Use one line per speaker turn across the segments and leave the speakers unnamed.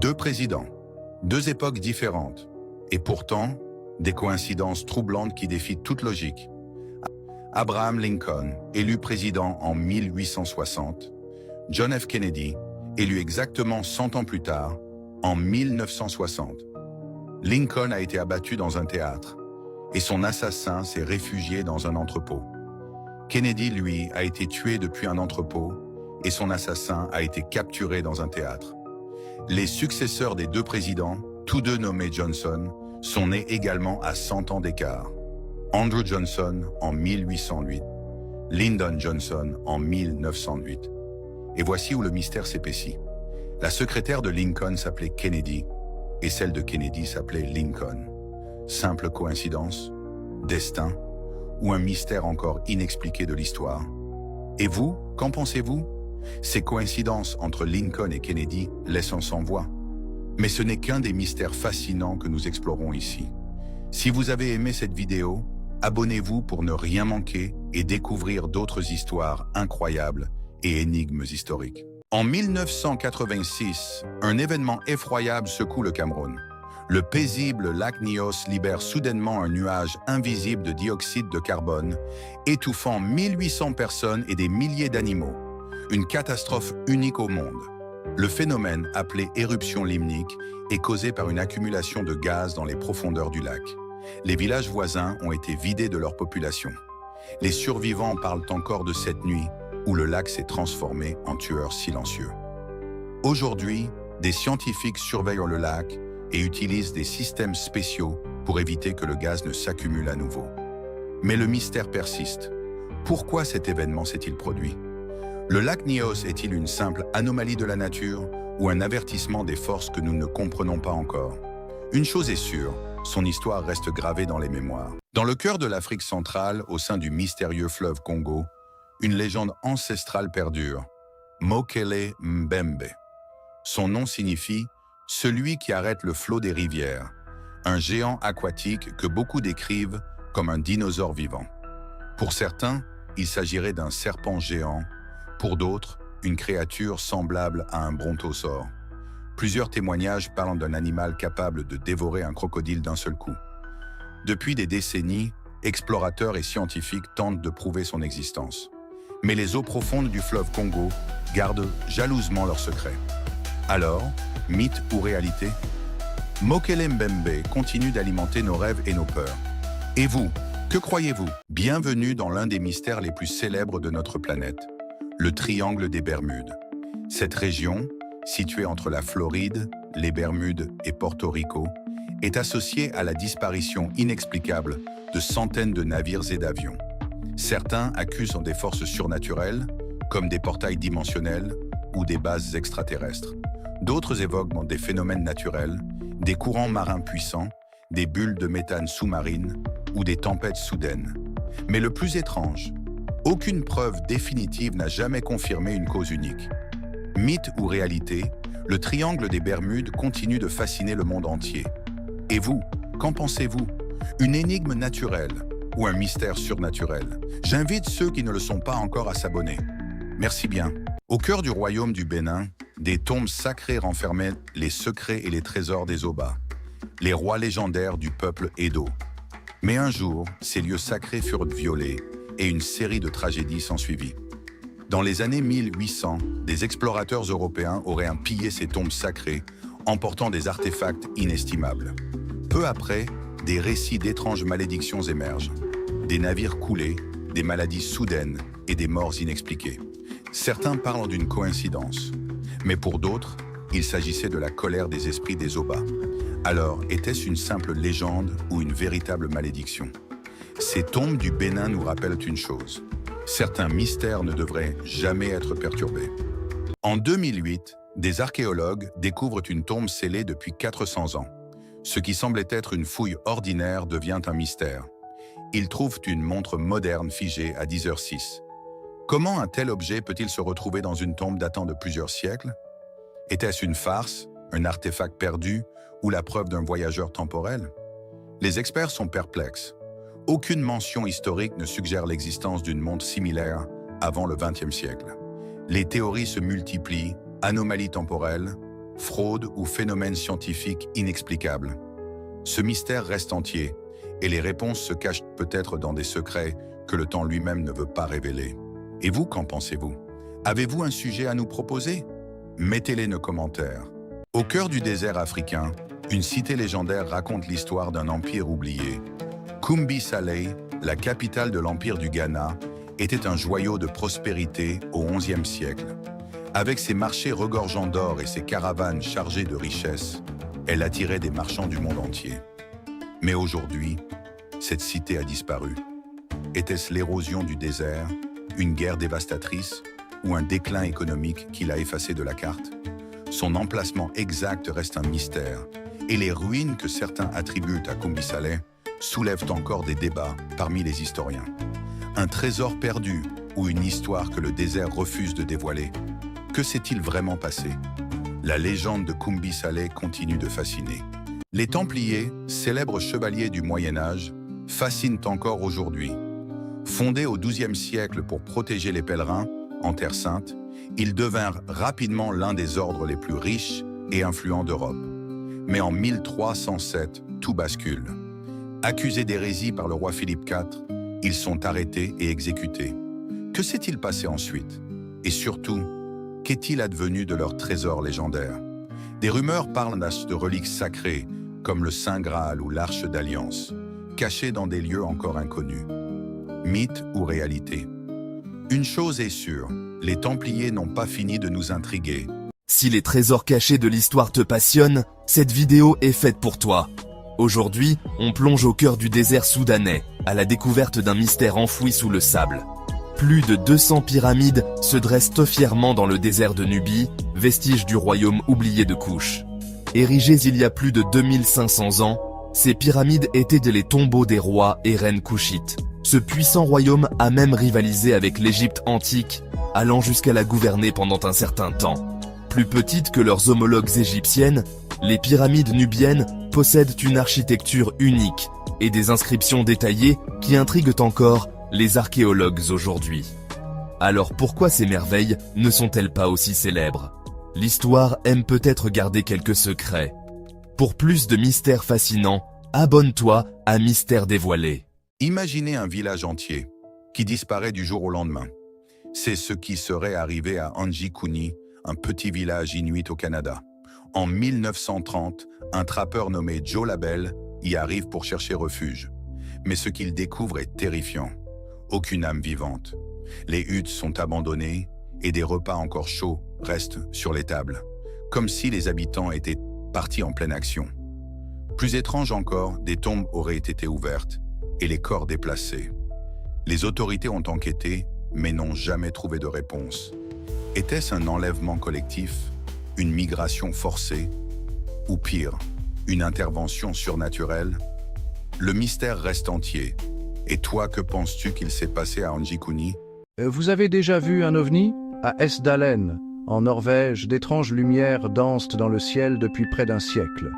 Deux présidents, deux époques différentes, et pourtant, des coïncidences troublantes qui défient toute logique. Abraham Lincoln, élu président en 1860, John F. Kennedy, élu exactement 100 ans plus tard, en 1960. Lincoln a été abattu dans un théâtre, et son assassin s'est réfugié dans un entrepôt. Kennedy, lui, a été tué depuis un entrepôt, et son assassin a été capturé dans un théâtre. Les successeurs des deux présidents, tous deux nommés Johnson, sont nés également à 100 ans d'écart. Andrew Johnson en 1808, Lyndon Johnson en 1908. Et voici où le mystère s'épaissit. La secrétaire de Lincoln s'appelait Kennedy, et celle de Kennedy s'appelait Lincoln. Simple coïncidence, destin, ou un mystère encore inexpliqué de l'histoire? Et vous, qu'en pensez-vous? Ces coïncidences entre Lincoln et Kennedy laissent sans voix. Mais ce n'est qu'un des mystères fascinants que nous explorons ici. Si vous avez aimé cette vidéo, abonnez-vous pour ne rien manquer et découvrir d'autres histoires incroyables et énigmes historiques. En 1986, un événement effroyable secoue le Cameroun. Le paisible lac Nyos libère soudainement un nuage invisible de dioxyde de carbone, étouffant 1800 personnes et des milliers d'animaux. Une catastrophe unique au monde. Le phénomène, appelé éruption limnique, est causé par une accumulation de gaz dans les profondeurs du lac. Les villages voisins ont été vidés de leur population. Les survivants parlent encore de cette nuit où le lac s'est transformé en tueur silencieux. Aujourd'hui, des scientifiques surveillent le lac et utilisent des systèmes spéciaux pour éviter que le gaz ne s'accumule à nouveau. Mais le mystère persiste. Pourquoi cet événement s'est-il produit? Le lac Nyos est-il une simple anomalie de la nature ou un avertissement des forces que nous ne comprenons pas encore? Une chose est sûre, son histoire reste gravée dans les mémoires. Dans le cœur de l'Afrique centrale, au sein du mystérieux fleuve Congo, une légende ancestrale perdure, Mokele Mbembe. Son nom signifie « celui qui arrête le flot des rivières », un géant aquatique que beaucoup décrivent comme un dinosaure vivant. Pour certains, il s'agirait d'un serpent géant, pour d'autres, une créature semblable à un brontosaure. Plusieurs témoignages parlent d'un animal capable de dévorer un crocodile d'un seul coup. Depuis des décennies, explorateurs et scientifiques tentent de prouver son existence. Mais les eaux profondes du fleuve Congo gardent jalousement leur secret. Alors, mythe ou réalité? Mokele Mbembe continue d'alimenter nos rêves et nos peurs. Et vous, que croyez-vous? Bienvenue dans l'un des mystères les plus célèbres de notre planète, le triangle des Bermudes. Cette région, située entre la Floride, les Bermudes et Porto Rico, est associée à la disparition inexplicable de centaines de navires et d'avions. Certains accusent des forces surnaturelles, comme des portails dimensionnels ou des bases extraterrestres. D'autres évoquent des phénomènes naturels, des courants marins puissants, des bulles de méthane sous-marines ou des tempêtes soudaines. Mais le plus étrange, aucune preuve définitive n'a jamais confirmé une cause unique. Mythe ou réalité, le triangle des Bermudes continue de fasciner le monde entier. Et vous, qu'en pensez-vous? Une énigme naturelle ou un mystère surnaturel? J'invite ceux qui ne le sont pas encore à s'abonner. Merci bien. Au cœur du royaume du Bénin, des tombes sacrées renfermaient les secrets et les trésors des Oba, les rois légendaires du peuple Edo. Mais un jour, ces lieux sacrés furent violés et une série de tragédies s'ensuivit. Dans les années 1800, des explorateurs européens auraient pillé ces tombes sacrées, emportant des artefacts inestimables. Peu après, des récits d'étranges malédictions émergent. Des navires coulés, des maladies soudaines et des morts inexpliquées. Certains parlent d'une coïncidence, mais pour d'autres, il s'agissait de la colère des esprits des Oba. Alors, était-ce une simple légende ou une véritable malédiction? Ces tombes du Bénin nous rappellent une chose. Certains mystères ne devraient jamais être perturbés. En 2008, des archéologues découvrent une tombe scellée depuis 400 ans. Ce qui semblait être une fouille ordinaire devient un mystère. Ils trouvent une montre moderne figée à 10h06. Comment un tel objet peut-il se retrouver dans une tombe datant de plusieurs siècles? Était-ce une farce, un artefact perdu ou la preuve d'un voyageur temporel? Les experts sont perplexes. Aucune mention historique ne suggère l'existence d'une montre similaire avant le XXe siècle. Les théories se multiplient, anomalies temporelles, fraude ou phénomène scientifique inexplicable? Ce mystère reste entier, et les réponses se cachent peut-être dans des secrets que le temps lui-même ne veut pas révéler. Et vous, qu'en pensez-vous? Avez-vous un sujet à nous proposer? Mettez-les dans les commentaires. Au cœur du désert africain, une cité légendaire raconte l'histoire d'un empire oublié. Kumbi-Saleh, la capitale de l'empire du Ghana, était un joyau de prospérité au XIe siècle. Avec ses marchés regorgeants d'or et ses caravanes chargées de richesses, elle attirait des marchands du monde entier. Mais aujourd'hui, cette cité a disparu. Était-ce l'érosion du désert, une guerre dévastatrice ou un déclin économique qui l'a effacé de la carte? Son emplacement exact reste un mystère, et les ruines que certains attribuent à Kumbi-Saleh soulèvent encore des débats parmi les historiens. Un trésor perdu ou une histoire que le désert refuse de dévoiler? Que s'est-il vraiment passé? La légende de Kumbi-Saleh continue de fasciner. Les Templiers, célèbres chevaliers du Moyen-Âge, fascinent encore aujourd'hui. Fondés au XIIe siècle pour protéger les pèlerins en Terre Sainte, ils devinrent rapidement l'un des ordres les plus riches et influents d'Europe. Mais en 1307, tout bascule. Accusés d'hérésie par le roi Philippe IV, ils sont arrêtés et exécutés. Que s'est-il passé ensuite? Et surtout, qu'est-il advenu de leurs trésors légendaires? Des rumeurs parlent de reliques sacrées, comme le Saint Graal ou l'Arche d'Alliance, cachées dans des lieux encore inconnus. Mythe ou réalité? Une chose est sûre, les Templiers n'ont pas fini de nous intriguer.
Si les trésors cachés de l'histoire te passionnent, cette vidéo est faite pour toi. Aujourd'hui, on plonge au cœur du désert soudanais, à la découverte d'un mystère enfoui sous le sable. Plus de 200 pyramides se dressent fièrement dans le désert de Nubie, vestige du royaume oublié de Kush. Érigées il y a plus de 2500 ans, ces pyramides étaient les tombeaux des rois et reines kushites. Ce puissant royaume a même rivalisé avec l'Égypte antique, allant jusqu'à la gouverner pendant un certain temps. Plus petites que leurs homologues égyptiennes, les pyramides nubiennes possèdent une architecture unique et des inscriptions détaillées qui intriguent encore les archéologues aujourd'hui. Alors pourquoi ces merveilles ne sont-elles pas aussi célèbres? L'histoire aime peut-être garder quelques secrets. Pour plus de mystères fascinants, abonne-toi à Mystères dévoilés.
Imaginez un village entier qui disparaît du jour au lendemain. C'est ce qui serait arrivé à Anji-Kuni, un petit village inuit au Canada. En 1930, un trappeur nommé Joe Labelle y arrive pour chercher refuge. Mais ce qu'il découvre est terrifiant. Aucune âme vivante. Les huttes sont abandonnées et des repas encore chauds restent sur les tables, comme si les habitants étaient partis en pleine action. Plus étrange encore, des tombes auraient été ouvertes et les corps déplacés. Les autorités ont enquêté, mais n'ont jamais trouvé de réponse. Était-ce un enlèvement collectif, une migration forcée, ou pire, une intervention surnaturelle? Le mystère reste entier. Et toi, que penses-tu qu'il s'est passé à Anji-Kuni?
Vous avez déjà vu un ovni? À Esdalen, en Norvège, d'étranges lumières dansent dans le ciel depuis près d'un siècle.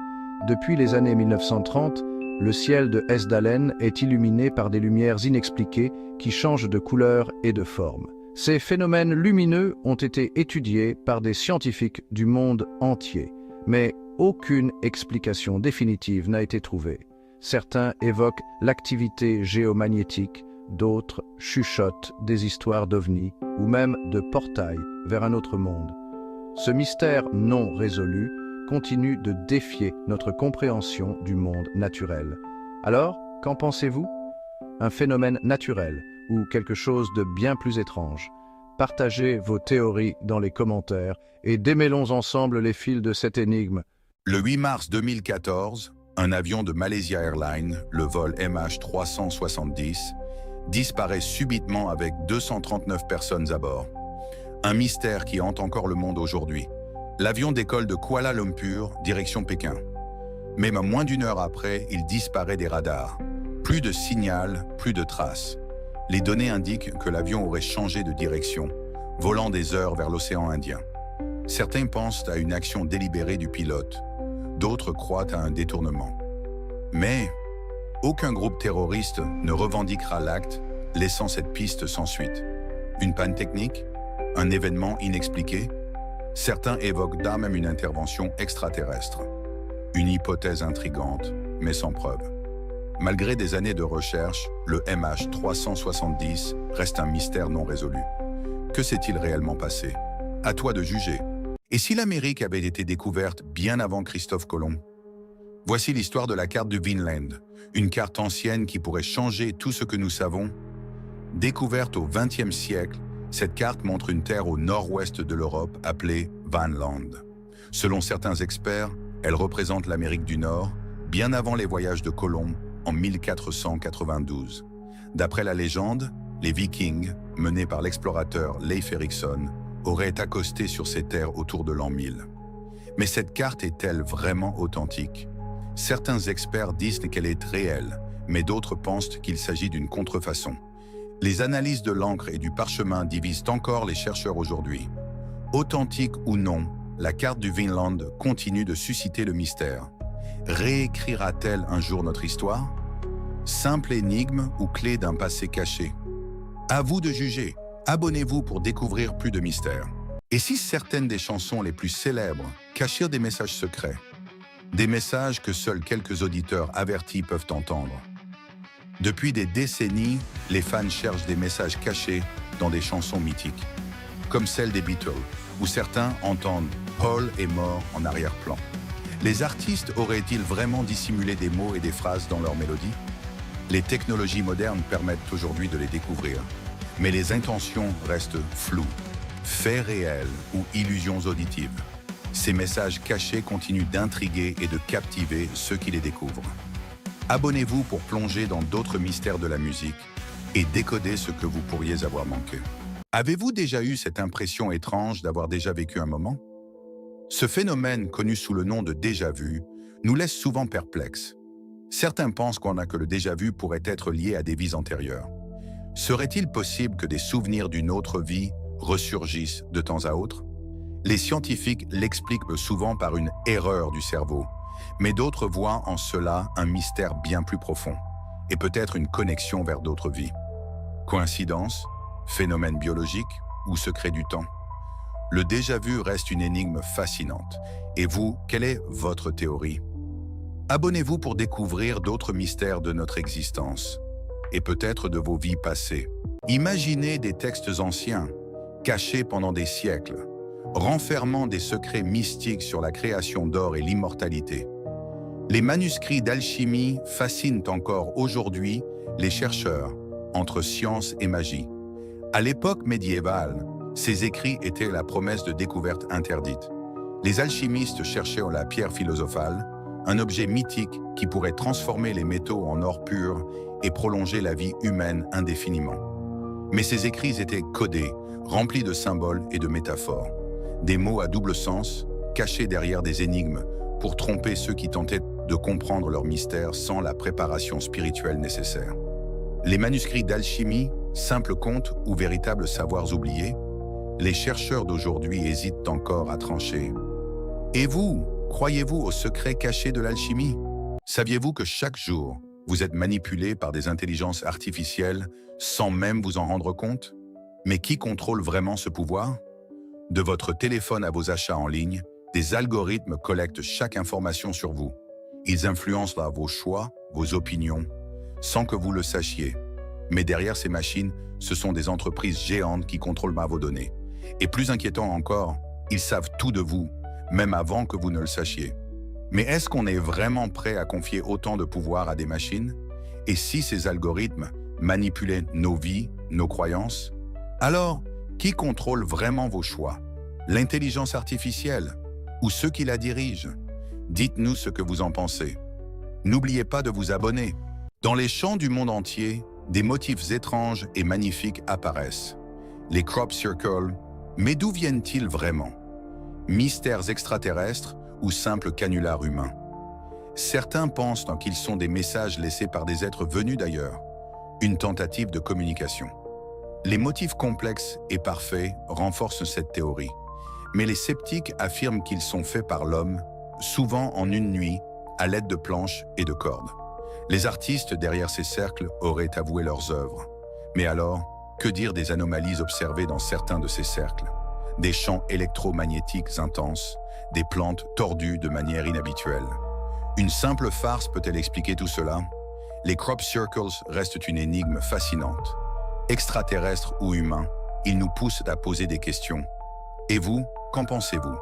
Depuis les années 1930, le ciel de Esdalen est illuminé par des lumières inexpliquées qui changent de couleur et de forme. Ces phénomènes lumineux ont été étudiés par des scientifiques du monde entier, mais aucune explication définitive n'a été trouvée. Certains évoquent l'activité géomagnétique, d'autres chuchotent des histoires d'ovnis ou même de portails vers un autre monde. Ce mystère non résolu continue de défier notre compréhension du monde naturel. Alors, qu'en pensez-vous? Un phénomène naturel ou quelque chose de bien plus étrange? Partagez vos théories dans les commentaires et démêlons ensemble les fils de cette énigme.
Le 8 mars 2014, un avion de Malaysia Airlines, le vol MH370, disparaît subitement avec 239 personnes à bord. Un mystère qui hante encore le monde aujourd'hui. L'avion décolle de Kuala Lumpur, direction Pékin. Même à moins d'une heure après, il disparaît des radars. Plus de signal, plus de traces. Les données indiquent que l'avion aurait changé de direction, volant des heures vers l'océan Indien. Certains pensent à une action délibérée du pilote. D'autres croient à un détournement. Mais aucun groupe terroriste ne revendiquera l'acte, laissant cette piste sans suite. Une panne technique? Un événement inexpliqué? Certains évoquent d'art même une intervention extraterrestre. Une hypothèse intrigante, mais sans preuve. Malgré des années de recherche, le MH370 reste un mystère non résolu. Que s'est-il réellement passé? À toi de juger. Et si l'Amérique avait été découverte bien avant Christophe Colomb? Voici l'histoire de la carte du Vinland, une carte ancienne qui pourrait changer tout ce que nous savons. Découverte au XXe siècle, cette carte montre une terre au nord-ouest de l'Europe appelée Vanland. Selon certains experts, elle représente l'Amérique du Nord, bien avant les voyages de Colomb en 1492. D'après la légende, les Vikings, menés par l'explorateur Leif Erikson, auraient accosté sur ces terres autour de l'an 1000. Mais cette carte est-elle vraiment authentique? Certains experts disent qu'elle est réelle, mais d'autres pensent qu'il s'agit d'une contrefaçon. Les analyses de l'encre et du parchemin divisent encore les chercheurs aujourd'hui. Authentique ou non, la carte du Vinland continue de susciter le mystère. Réécrira-t-elle un jour notre histoire? Simple énigme ou clé d'un passé caché? À vous de juger. Abonnez-vous pour découvrir plus de mystères. Et si certaines des chansons les plus célèbres cachent des messages secrets? Des messages que seuls quelques auditeurs avertis peuvent entendre. Depuis des décennies, les fans cherchent des messages cachés dans des chansons mythiques, comme celle des Beatles, où certains entendent « Paul est mort » en arrière-plan. Les artistes auraient-ils vraiment dissimulé des mots et des phrases dans leurs mélodies? Les technologies modernes permettent aujourd'hui de les découvrir, mais les intentions restent floues, faits réels ou illusions auditives. Ces messages cachés continuent d'intriguer et de captiver ceux qui les découvrent. Abonnez-vous pour plonger dans d'autres mystères de la musique et décoder ce que vous pourriez avoir manqué. Avez-vous déjà eu cette impression étrange d'avoir déjà vécu un moment? Ce phénomène, connu sous le nom de déjà-vu, nous laisse souvent perplexes. Certains pensent que le déjà-vu pourrait être lié à des vies antérieures. Serait-il possible que des souvenirs d'une autre vie ressurgissent de temps à autre? Les scientifiques l'expliquent souvent par une erreur du cerveau, mais d'autres voient en cela un mystère bien plus profond, et peut-être une connexion vers d'autres vies. Coïncidence, phénomène biologique ou secret du temps? Le déjà-vu reste une énigme fascinante. Et vous, quelle est votre théorie? Abonnez-vous pour découvrir d'autres mystères de notre existence, et peut-être de vos vies passées. Imaginez des textes anciens, cachés pendant des siècles, renfermant des secrets mystiques sur la création d'or et l'immortalité. Les manuscrits d'alchimie fascinent encore aujourd'hui les chercheurs entre science et magie. À l'époque médiévale, ces écrits étaient la promesse de découvertes interdites. Les alchimistes cherchaient la pierre philosophale, un objet mythique qui pourrait transformer les métaux en or pur et prolonger la vie humaine indéfiniment. Mais ces écrits étaient codés, remplis de symboles et de métaphores. Des mots à double sens, cachés derrière des énigmes, pour tromper ceux qui tentaient de comprendre leur mystère sans la préparation spirituelle nécessaire. Les manuscrits d'alchimie, simples contes ou véritables savoirs oubliés, les chercheurs d'aujourd'hui hésitent encore à trancher. Et vous, croyez-vous aux secrets cachés de l'alchimie? Saviez-vous que chaque jour, vous êtes manipulé par des intelligences artificielles sans même vous en rendre compte? Mais qui contrôle vraiment ce pouvoir? De votre téléphone à vos achats en ligne, des algorithmes collectent chaque information sur vous. Ils influencent vos choix, vos opinions, sans que vous le sachiez. Mais derrière ces machines, ce sont des entreprises géantes qui contrôlent vos données. Et plus inquiétant encore, ils savent tout de vous, même avant que vous ne le sachiez. Mais est-ce qu'on est vraiment prêt à confier autant de pouvoir à des machines? Et si ces algorithmes manipulaient nos vies, nos croyances? Alors, qui contrôle vraiment vos choix? L'intelligence artificielle ou ceux qui la dirigent? Dites-nous ce que vous en pensez. N'oubliez pas de vous abonner. Dans les champs du monde entier, des motifs étranges et magnifiques apparaissent. Les crop circles, mais d'où viennent-ils vraiment? Mystères extraterrestres ou simples canulars humains? Certains pensent qu'ils sont des messages laissés par des êtres venus d'ailleurs, une tentative de communication. Les motifs complexes et parfaits renforcent cette théorie, mais les sceptiques affirment qu'ils sont faits par l'homme, souvent en une nuit, à l'aide de planches et de cordes. Les artistes derrière ces cercles auraient avoué leurs œuvres. Mais alors, que dire des anomalies observées dans certains de ces cercles? des champs électromagnétiques intenses, des plantes tordues de manière inhabituelle. Une simple farce peut-elle expliquer tout cela? Les crop circles restent une énigme fascinante. Extraterrestres ou humains, ils nous poussent à poser des questions. Et vous, qu'en pensez-vous?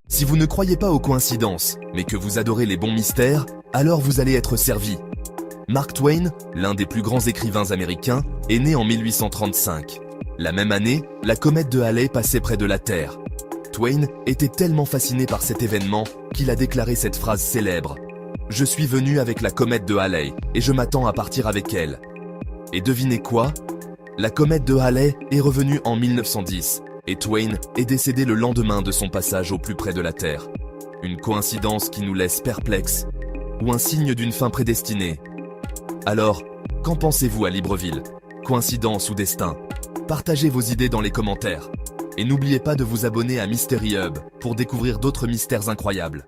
Si vous ne croyez pas aux coïncidences, mais que vous adorez les bons mystères, alors vous allez être servi. Mark Twain, l'un des plus grands écrivains américains, est né en 1835. La même année, la comète de Halley passait près de la Terre. Twain était tellement fasciné par cet événement qu'il a déclaré cette phrase célèbre. « Je suis venu avec la comète de Halley et je m'attends à partir avec elle. » Et devinez quoi? La comète de Halley est revenue en 1910 et Twain est décédé le lendemain de son passage au plus près de la Terre. Une coïncidence qui nous laisse perplexes ou un signe d'une fin prédestinée? Alors, qu'en pensez-vous à Libreville? Coïncidence ou destin? Partagez vos idées dans les commentaires. Et n'oubliez pas de vous abonner à Mystery Hub pour découvrir d'autres mystères incroyables.